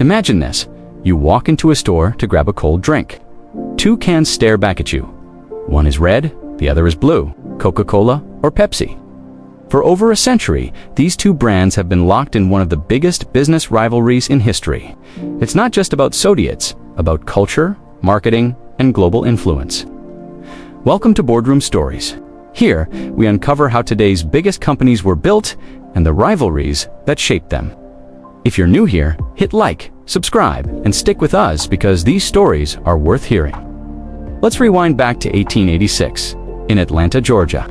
Imagine this. You walk into a store to grab a cold drink. Two cans stare back at you. One is red, the other is blue. Coca-Cola or Pepsi? For over a century, these two brands have been locked in one of the biggest business rivalries in history. It's not just about soda, it's about culture, marketing, and global influence. Welcome to Boardroom Stories. Here, we uncover how today's biggest companies were built and the rivalries that shaped them. If you're new here, hit like, subscribe, and stick with us because these stories are worth hearing. Let's rewind back to 1886, in Atlanta, Georgia.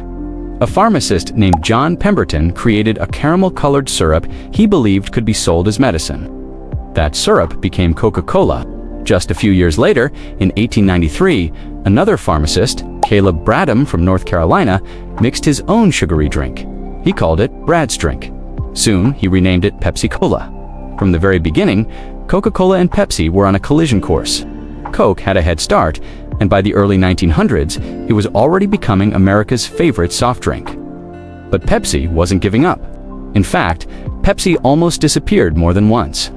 A pharmacist named John Pemberton created a caramel-colored syrup he believed could be sold as medicine. That syrup became Coca-Cola. Just a few years later, in 1893, another pharmacist, Caleb Bradham from North Carolina, mixed his own sugary drink. He called it Brad's Drink. Soon, he renamed it Pepsi-Cola. From the very beginning, Coca-Cola and Pepsi were on a collision course. Coke had a head start, and by the early 1900s, it was already becoming America's favorite soft drink. But Pepsi wasn't giving up. In fact, Pepsi almost disappeared more than once.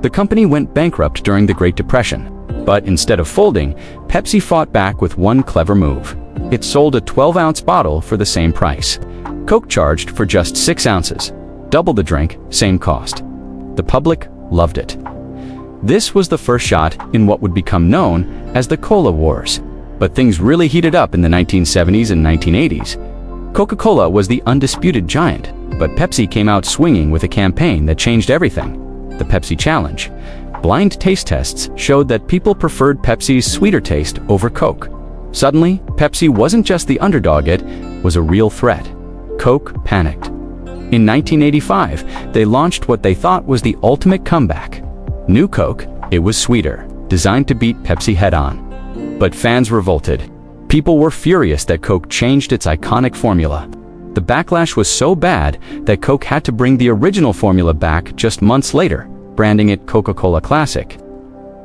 The company went bankrupt during the Great Depression. But instead of folding, Pepsi fought back with one clever move. It sold a 12-ounce bottle for the same price. Coke charged for just 6 ounces. Double the drink, same cost. The public loved it. This was the first shot in what would become known as the Cola Wars. But things really heated up in the 1970s and 1980s. Coca-Cola was the undisputed giant, but Pepsi came out swinging with a campaign that changed everything. The Pepsi Challenge. Blind taste tests showed that people preferred Pepsi's sweeter taste over Coke. Suddenly, Pepsi wasn't just the underdog, it was a real threat. Coke panicked. In 1985, they launched what they thought was the ultimate comeback. New Coke, it was sweeter, designed to beat Pepsi head-on. But fans revolted. People were furious that Coke changed its iconic formula. The backlash was so bad that Coke had to bring the original formula back just months later, branding it Coca-Cola Classic.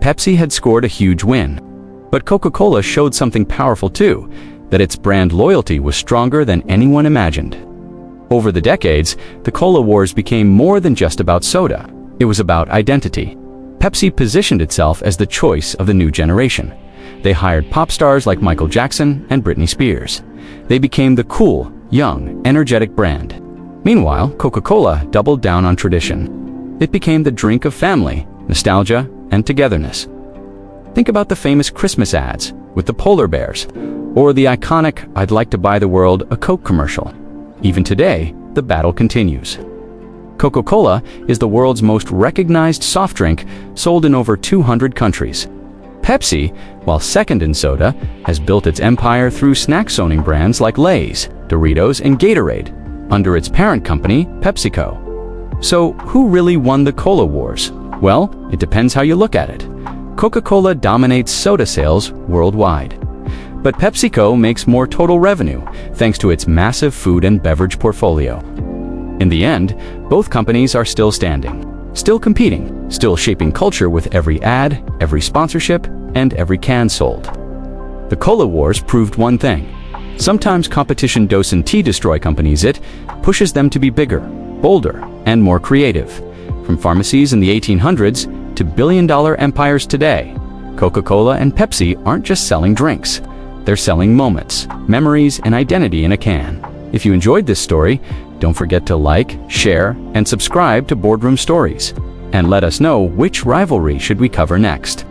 Pepsi had scored a huge win. But Coca-Cola showed something powerful too, that its brand loyalty was stronger than anyone imagined. Over the decades, the Cola Wars became more than just about soda. It was about identity. Pepsi positioned itself as the choice of the new generation. They hired pop stars like Michael Jackson and Britney Spears. They became the cool, young, energetic brand. Meanwhile, Coca-Cola doubled down on tradition. It became the drink of family, nostalgia, and togetherness. Think about the famous Christmas ads with the polar bears, or the iconic "I'd like to buy the world a Coke" commercial. Even today, the battle continues. Coca-Cola is the world's most recognized soft drink, sold in over 200 countries. Pepsi, while second in soda, has built its empire through snack-owning brands like Lay's, Doritos, and Gatorade, under its parent company, PepsiCo. So, who really won the Cola Wars? Well, it depends how you look at it. Coca-Cola dominates soda sales worldwide. But PepsiCo makes more total revenue, thanks to its massive food and beverage portfolio. In the end, both companies are still standing, still competing, still shaping culture with every ad, every sponsorship, and every can sold. The Cola Wars proved one thing. Sometimes competition doesn't destroy companies, it pushes them to be bigger, bolder, and more creative. From pharmacies in the 1800s to billion-dollar empires today, Coca-Cola and Pepsi aren't just selling drinks. They're selling moments, memories, and identity in a can. If you enjoyed this story, don't forget to like, share, and subscribe to Boardroom Stories. And let us know which rivalry should we cover next.